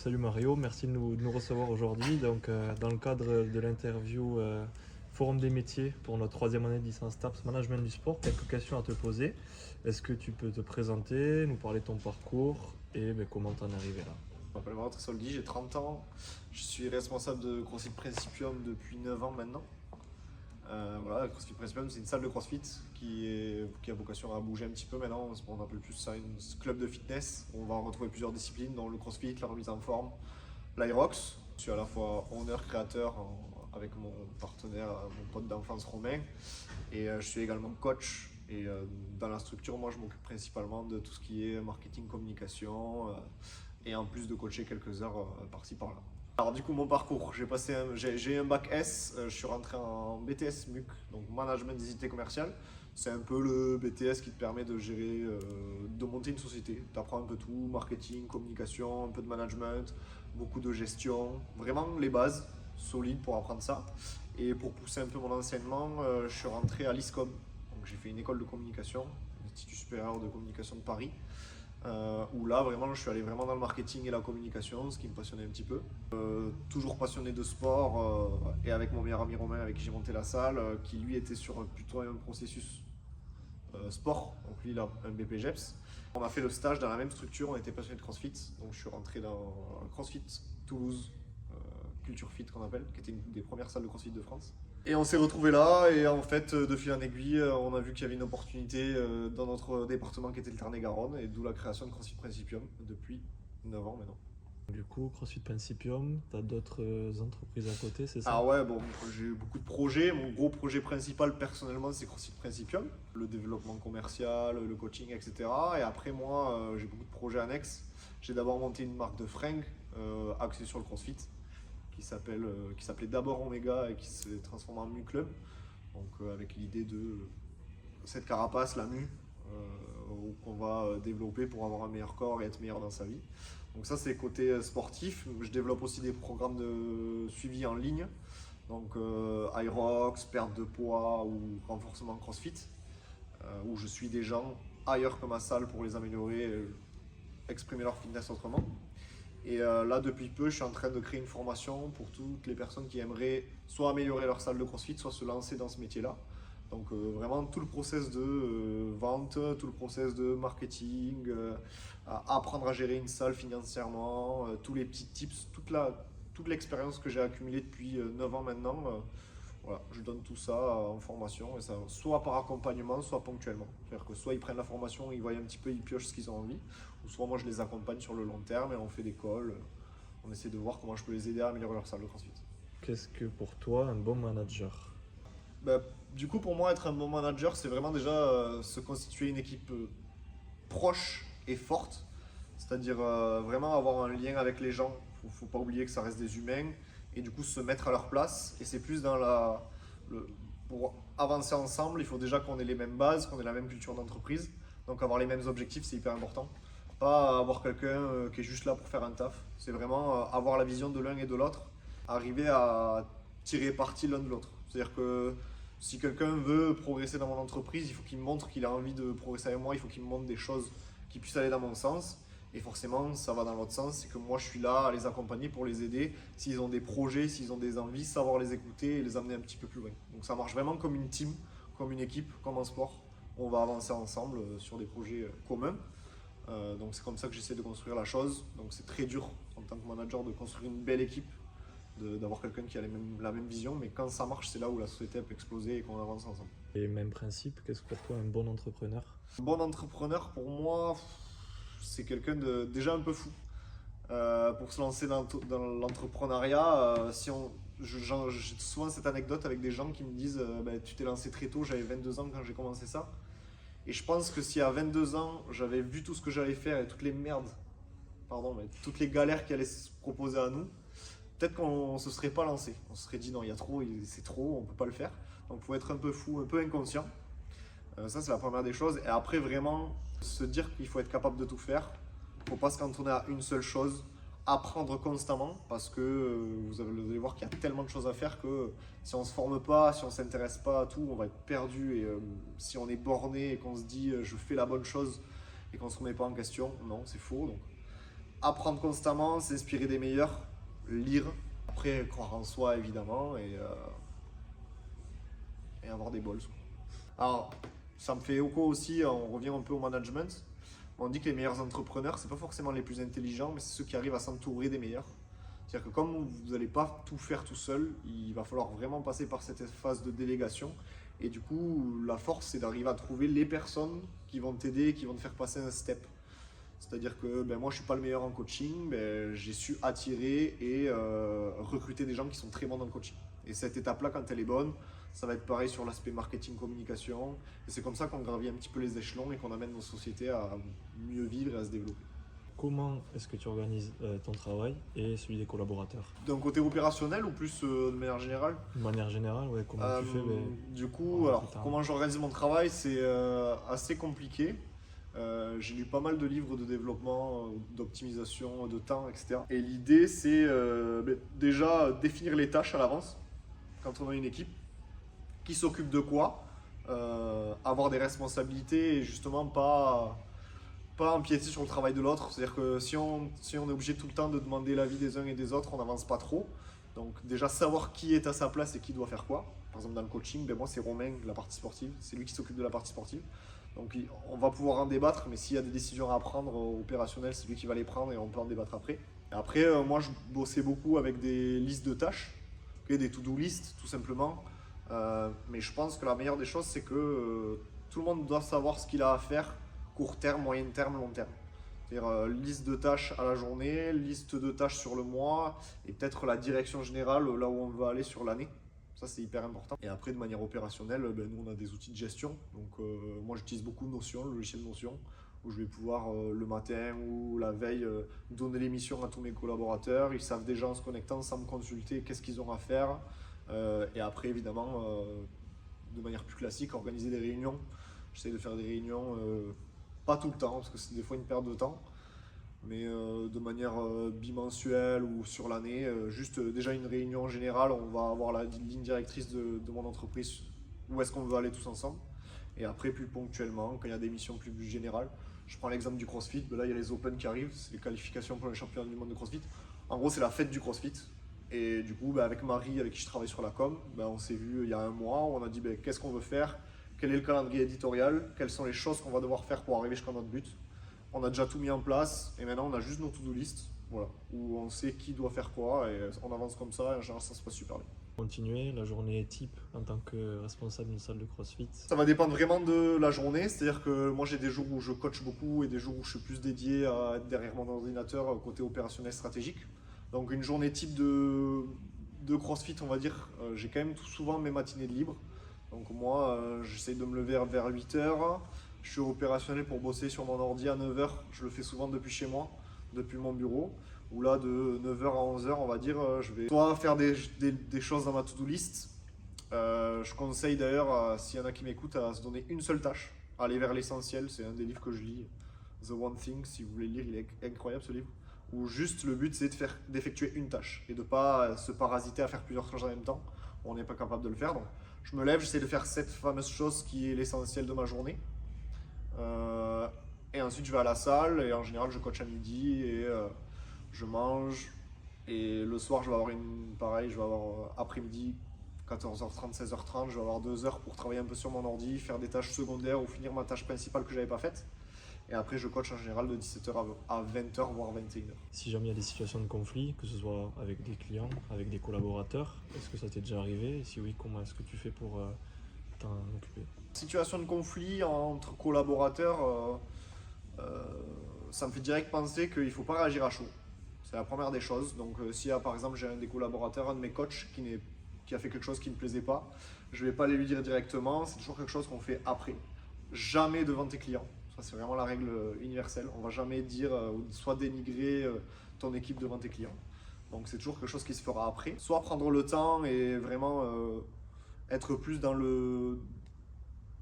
Salut Mario, merci de nous recevoir aujourd'hui. Dans le cadre de l'interview Forum des métiers pour notre troisième année de licence TAPS Management du sport, quelques questions à te poser. Est-ce que tu peux te présenter, nous parler de ton parcours et comment t'en es arrivé là? Je m'appelle Mario Tressoldi, j'ai 30 ans. Je suis responsable de CrossFit Principium depuis 9 ans maintenant. Voilà, CrossFit Principium, c'est une salle de CrossFit qui a vocation à bouger un petit peu maintenant. On appelle plus ça un club de fitness. On va retrouver plusieurs disciplines, dont le CrossFit, la remise en forme, l'Aerox. Je suis à la fois owner, créateur avec mon partenaire, mon pote d'enfance Romain. Et je suis également coach. Et dans la structure, moi, je m'occupe principalement de tout ce qui est marketing, communication. Et en plus de coacher quelques heures par-ci par-là. Alors du coup mon parcours, j'ai un bac S, je suis rentré en BTS MUC, donc Management des unités commerciales. C'est un peu le BTS qui te permet de gérer, de monter une société. Tu apprends un peu tout, marketing, communication, un peu de management, beaucoup de gestion, vraiment les bases solides pour apprendre ça. Et pour pousser un peu mon enseignement, je suis rentré à l'ISCOM, donc j'ai fait une école de communication, l'Institut supérieur de communication de Paris. Où là vraiment je suis allé vraiment dans le marketing et la communication, ce qui me passionnait un petit peu. Toujours passionné de sport et avec mon meilleur ami Romain avec qui j'ai monté la salle, qui lui était sur plutôt un processus sport, donc lui il a un BPGEPS. On a fait le stage dans la même structure, on était passionné de CrossFit, donc je suis rentré dans CrossFit Toulouse, Culture Fit qu'on appelle, qui était une des premières salles de CrossFit de France. Et on s'est retrouvé là et en fait de fil en aiguille on a vu qu'il y avait une opportunité dans notre département qui était le Tarn-et-Garonne et d'où la création de CrossFit Principium depuis 9 ans maintenant. Du coup, CrossFit Principium, tu as d'autres entreprises à côté, c'est ça? Ah ouais, bon, j'ai eu beaucoup de projets. Mon gros projet principal personnellement c'est CrossFit Principium, le développement commercial, le coaching, etc. Et après moi j'ai beaucoup de projets annexes. J'ai d'abord monté une marque de fringues axée sur le CrossFit qui s'appelait d'abord Omega et qui s'est transformé en Mu Club. Donc avec l'idée de cette carapace, la Mu, qu'on va développer pour avoir un meilleur corps et être meilleur dans sa vie. Donc ça c'est côté sportif. Je développe aussi des programmes de suivi en ligne. Donc Irox, perte de poids ou renforcement CrossFit, où je suis des gens ailleurs que ma salle pour les améliorer, exprimer leur fitness autrement. Et là, depuis peu, je suis en train de créer une formation pour toutes les personnes qui aimeraient soit améliorer leur salle de CrossFit, soit se lancer dans ce métier-là. Donc vraiment tout le process de vente, tout le process de marketing, apprendre à gérer une salle financièrement, tous les petits tips, toute l'expérience que j'ai accumulée depuis 9 ans maintenant. Voilà, je donne tout ça en formation, et ça, soit par accompagnement, soit ponctuellement. C'est-à-dire que soit ils prennent la formation, ils voient un petit peu, ils piochent ce qu'ils ont envie, ou soit moi je les accompagne sur le long terme et on fait des calls, on essaie de voir comment je peux les aider à améliorer leur salle de CrossFit. Qu'est-ce que pour toi un bon manager? Bah, du coup, pour moi, être un bon manager, c'est vraiment déjà se constituer une équipe proche et forte, c'est-à-dire vraiment avoir un lien avec les gens. Faut pas oublier que ça reste des humains et du coup se mettre à leur place. Et c'est plus dans pour avancer ensemble, il faut déjà qu'on ait les mêmes bases, qu'on ait la même culture d'entreprise. Donc avoir les mêmes objectifs, c'est hyper important. Pas avoir quelqu'un qui est juste là pour faire un taf. C'est vraiment avoir la vision de l'un et de l'autre, arriver à tirer parti l'un de l'autre. C'est-à-dire que si quelqu'un veut progresser dans mon entreprise, il faut qu'il me montre qu'il a envie de progresser avec moi, il faut qu'il me montre des choses qui puissent aller dans mon sens. Et forcément, ça va dans l'autre sens, c'est que moi je suis là à les accompagner pour les aider. S'ils ont des projets, s'ils ont des envies, savoir les écouter et les amener un petit peu plus loin. Donc ça marche vraiment comme une team, comme une équipe, comme en sport. On va avancer ensemble sur des projets communs. Donc c'est comme ça que j'essaie de construire la chose. Donc c'est très dur en tant que manager de construire une belle équipe, d'avoir quelqu'un qui a la même vision, mais quand ça marche, c'est là où la société peut exploser et qu'on avance ensemble. Et même principe, qu'est-ce que pour toi un bon entrepreneur? Un bon entrepreneur, pour moi, c'est quelqu'un de déjà un peu fou. Pour se lancer dans l'entrepreneuriat, j'ai souvent cette anecdote avec des gens qui me disent bah, tu t'es lancé très tôt, j'avais 22 ans quand j'ai commencé ça. Et je pense que si à 22 ans, j'avais vu tout ce que j'allais faire et toutes les merdes, pardon, mais toutes les galères qui allaient se proposer à nous, peut-être qu'on ne se serait pas lancé. On se serait dit non, il y a trop, c'est trop, on ne peut pas le faire. Donc il faut être un peu fou, un peu inconscient. Ça, c'est la première des choses. Et après, vraiment, se dire qu'il faut être capable de tout faire. Il ne faut pas se cantonner à une seule chose. Apprendre constamment, parce que vous allez voir qu'il y a tellement de choses à faire que si on ne se forme pas, si on ne s'intéresse pas à tout, on va être perdu. Et si on est borné et qu'on se dit je fais la bonne chose et qu'on ne se remet pas en question, non, c'est faux. Donc, apprendre constamment, s'inspirer des meilleurs, lire. Après, croire en soi évidemment et avoir des balls. Alors, ça me fait écho aussi, on revient un peu au management. On dit que les meilleurs entrepreneurs, c'est pas forcément les plus intelligents, mais c'est ceux qui arrivent à s'entourer des meilleurs. C'est-à-dire que comme vous n'allez pas tout faire tout seul, il va falloir vraiment passer par cette phase de délégation. Et du coup, la force, c'est d'arriver à trouver les personnes qui vont t'aider, qui vont te faire passer un step. C'est-à-dire que moi, je ne suis pas le meilleur en coaching, j'ai su attirer et recruter des gens qui sont très bons dans le coaching. Et cette étape-là, quand elle est bonne, ça va être pareil sur l'aspect marketing, communication. Et c'est comme ça qu'on gravit un petit peu les échelons et qu'on amène nos sociétés à mieux vivre et à se développer. Comment est-ce que tu organises ton travail et celui des collaborateurs? D'un côté opérationnel ou plus de manière générale? De manière générale, ouais, comment tu fais? Du coup, alors, comment j'organise mon travail, c'est assez compliqué. J'ai lu pas mal de livres de développement, d'optimisation de temps, etc. Et l'idée, c'est déjà définir les tâches à l'avance quand on a une équipe. Qui s'occupe de quoi, avoir des responsabilités et justement pas empiéter sur le travail de l'autre. C'est-à-dire que si on est obligé tout le temps de demander l'avis des uns et des autres, on n'avance pas trop. Donc déjà savoir qui est à sa place et qui doit faire quoi. Par exemple dans le coaching, moi c'est Romain, la partie sportive, c'est lui qui s'occupe de la partie sportive. Donc on va pouvoir en débattre, mais s'il y a des décisions à prendre opérationnelles, c'est lui qui va les prendre et on peut en débattre après. Et après, moi je bossais beaucoup avec des listes de tâches, des to-do list tout simplement. Mais je pense que la meilleure des choses, c'est que tout le monde doit savoir ce qu'il a à faire, court terme, moyen terme, long terme. C'est-à-dire liste de tâches à la journée, liste de tâches sur le mois, et peut-être la direction générale, là où on va aller sur l'année. Ça, c'est hyper important. Et après, de manière opérationnelle, nous, on a des outils de gestion. Donc, moi, j'utilise beaucoup Notion, le logiciel Notion, où je vais pouvoir, le matin ou la veille, donner les missions à tous mes collaborateurs. Ils savent déjà en se connectant, sans me consulter, qu'est-ce qu'ils ont à faire. Et après, évidemment, de manière plus classique, organiser des réunions. J'essaie de faire des réunions, pas tout le temps, parce que c'est des fois une perte de temps, mais de manière bimensuelle ou sur l'année. Juste déjà une réunion générale, on va avoir la ligne directrice de mon entreprise, où est-ce qu'on veut aller tous ensemble. Et après, plus ponctuellement, quand il y a des missions plus générales, je prends l'exemple du CrossFit. Là, il y a les Open qui arrivent, c'est les qualifications pour les championnats du monde de CrossFit. En gros, c'est la fête du CrossFit. Et du coup, avec Marie, avec qui je travaille sur la com, on s'est vu il y a un mois, où on a dit qu'est-ce qu'on veut faire, quel est le calendrier éditorial, quelles sont les choses qu'on va devoir faire pour arriver jusqu'à notre but. On a déjà tout mis en place et maintenant on a juste nos to-do list, voilà, où on sait qui doit faire quoi et on avance comme ça et en général ça se passe super bien. Continuer la journée type en tant que responsable d'une salle de CrossFit? Ça va dépendre vraiment de la journée, c'est-à-dire que moi j'ai des jours où je coach beaucoup et des jours où je suis plus dédié à être derrière mon ordinateur côté opérationnel stratégique. Donc une journée type de CrossFit, on va dire, j'ai quand même tout souvent mes matinées de libre. Donc moi, j'essaie de me lever vers 8h. Je suis opérationnel pour bosser sur mon ordi à 9h. Je le fais souvent depuis chez moi, depuis mon bureau. Ou là, de 9h à 11h, on va dire, je vais soit faire des choses dans ma to-do list. Je conseille d'ailleurs, s'il y en a qui m'écoutent, à se donner une seule tâche. Aller vers l'essentiel, c'est un des livres que je lis. The One Thing, si vous voulez le lire, il est incroyable ce livre. Où juste le but c'est d'effectuer une tâche et de ne pas se parasiter à faire plusieurs choses en même temps. On n'est pas capable de le faire. Donc je me lève, j'essaie de faire cette fameuse chose qui est l'essentiel de ma journée. Et ensuite je vais à la salle et en général je coach à midi et je mange. Et le soir je vais avoir je vais avoir après-midi 14h30, 16h30, je vais avoir 2 heures pour travailler un peu sur mon ordi, faire des tâches secondaires ou finir ma tâche principale que je n'avais pas faite. Et après, je coach en général de 17h à 20h, voire 21h. Si jamais il y a des situations de conflit, que ce soit avec des clients, avec des collaborateurs, est-ce que ça t'est déjà arrivé? Et si oui, comment est-ce que tu fais pour t'en occuper? Situation de conflit entre collaborateurs, ça me fait direct penser qu'il ne faut pas réagir à chaud. C'est la première des choses. Donc s'il y a par exemple, j'ai un des collaborateurs, un de mes coachs qui a fait quelque chose qui ne me plaisait pas, je ne vais pas aller lui dire directement, c'est toujours quelque chose qu'on fait après. Jamais devant tes clients. Ça, c'est vraiment la règle universelle. On ne va jamais dire soit dénigrer ton équipe devant tes clients. Donc, c'est toujours quelque chose qui se fera après. Soit prendre le temps et vraiment être plus dans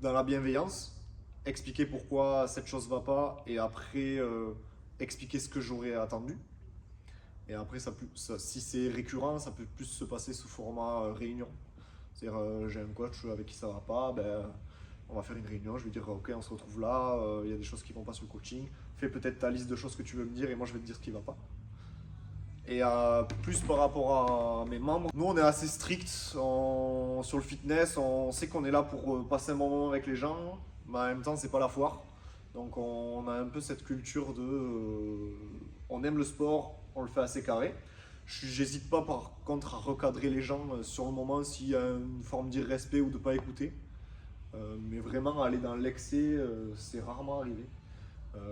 la bienveillance, expliquer pourquoi cette chose ne va pas et après expliquer ce que j'aurais attendu. Et après, si c'est récurrent, ça peut plus se passer sous format réunion. C'est-à-dire, j'ai un coach avec qui ça ne va pas, On va faire une réunion, je vais dire ok, on se retrouve là, il y a des choses qui vont pas sur le coaching, fais peut-être ta liste de choses que tu veux me dire et moi je vais te dire ce qui va pas. Et plus par rapport à mes membres, nous on est assez strict sur le fitness, on sait qu'on est là pour passer un bon moment avec les gens, mais en même temps c'est pas la foire. Donc on a un peu cette culture de on aime le sport, on le fait assez carré. J'hésite pas par contre à recadrer les gens sur le moment s'il y a une forme d'irrespect ou de pas écouter. Mais vraiment aller dans l'excès, c'est rarement arrivé.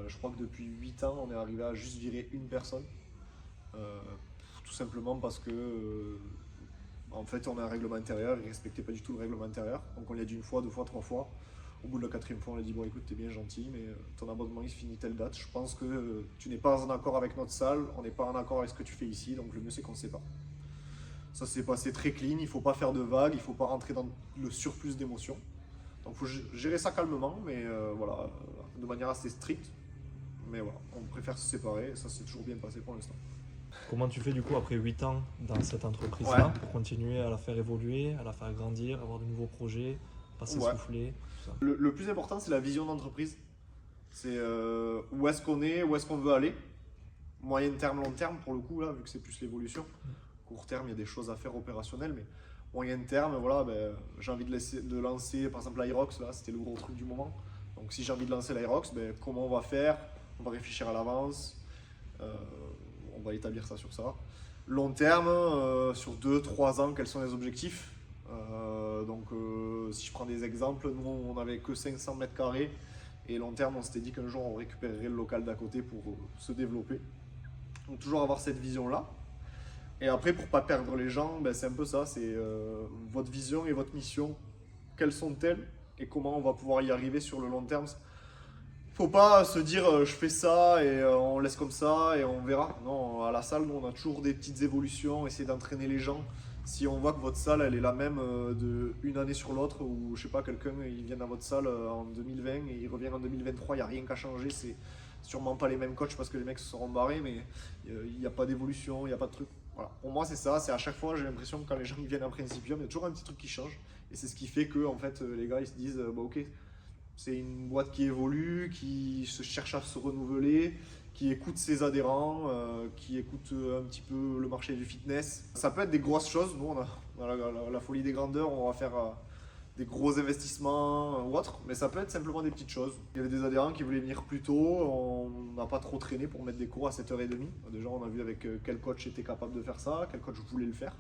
Je crois que depuis 8 ans, on est arrivé à juste virer une personne. Tout simplement parce que en fait on a un règlement intérieur, il ne respectait pas du tout le règlement intérieur. Donc on l'a dit une fois, deux fois, trois fois. Au bout de la quatrième fois, on lui a dit bon écoute, t'es bien gentil, mais ton abonnement il se finit telle date. Je pense que tu n'es pas en accord avec notre salle, on n'est pas en accord avec ce que tu fais ici, donc le mieux c'est qu'on ne sait pas. Ça s'est passé très clean, il ne faut pas faire de vagues, il ne faut pas rentrer dans le surplus d'émotions. Donc il faut gérer ça calmement, mais voilà, de manière assez stricte. Mais voilà, on préfère se séparer, et ça s'est toujours bien passé pour l'instant. Comment tu fais du coup après 8 ans dans cette entreprise-là Ouais. pour continuer à la faire évoluer, à la faire grandir, avoir de nouveaux projets, pas s'essouffler, tout ça. Le plus important, c'est la vision d'entreprise. C'est où est-ce qu'on est, où est-ce qu'on veut aller. Moyen terme, long terme, pour le coup, là, vu que c'est plus l'évolution. Court terme, il y a des choses à faire opérationnelles, mais moyen terme, voilà, j'ai envie de lancer, par exemple, l'Irox, là, c'était le gros truc du moment. Donc, si j'ai envie de lancer l'Irox, comment on va faire? On va réfléchir à l'avance. On va établir ça sur ça. Long terme, sur 2-3 ans, quels sont les objectifs? Si je prends des exemples, nous on n'avait que 500 mètres carrés et long terme on s'était dit qu'un jour on récupérerait le local d'à côté pour se développer. Donc toujours avoir cette vision là. Et après pour pas perdre les gens, c'est un peu ça, c'est votre vision et votre mission, quelles sont-elles et comment on va pouvoir y arriver sur le long terme. Faut pas se dire je fais ça et on laisse comme ça et on verra. Non, à la salle, nous on a toujours des petites évolutions, essayer d'entraîner les gens. Si on voit que votre salle elle est la même de une année sur l'autre, ou je sais pas, quelqu'un il vient dans votre salle en 2020 et il revient en 2023, il n'y a rien qu'à changer, c'est sûrement pas les mêmes coachs parce que les mecs se seront barrés, mais il n'y a pas d'évolution, il n'y a pas de truc. Voilà. Pour moi c'est ça, c'est à chaque fois j'ai l'impression que quand les gens ils viennent en Principium, il y a toujours un petit truc qui change et c'est ce qui fait que en fait, les gars ils se disent ok. C'est une boîte qui évolue, qui se cherche à se renouveler, qui écoute ses adhérents, qui écoute un petit peu le marché du fitness. Ça peut être des grosses choses. Nous, on a la folie des grandeurs, on va faire des gros investissements ou autre, mais ça peut être simplement des petites choses. Il y avait des adhérents qui voulaient venir plus tôt, on n'a pas trop traîné pour mettre des cours à 7h30. Déjà, on a vu avec quel coach était capable de faire ça, quel coach voulait le faire.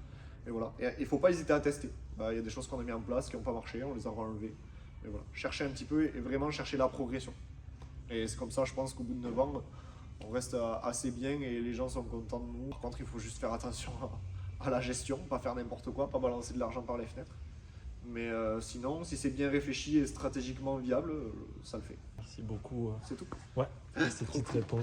Et voilà. Et il ne faut pas hésiter à tester. Il y a des choses qu'on a mis en place qui n'ont pas marché, on les a enlevées. Et voilà, chercher un petit peu et vraiment chercher la progression. Et c'est comme ça, je pense qu'au bout de 9 ans, on reste assez bien et les gens sont contents de nous. Par contre, il faut juste faire attention à la gestion, pas faire n'importe quoi, pas balancer de l'argent par les fenêtres. Mais sinon, si c'est bien réfléchi et stratégiquement viable, ça le fait. Merci beaucoup. C'est tout. Ouais, pour cette petite réponse.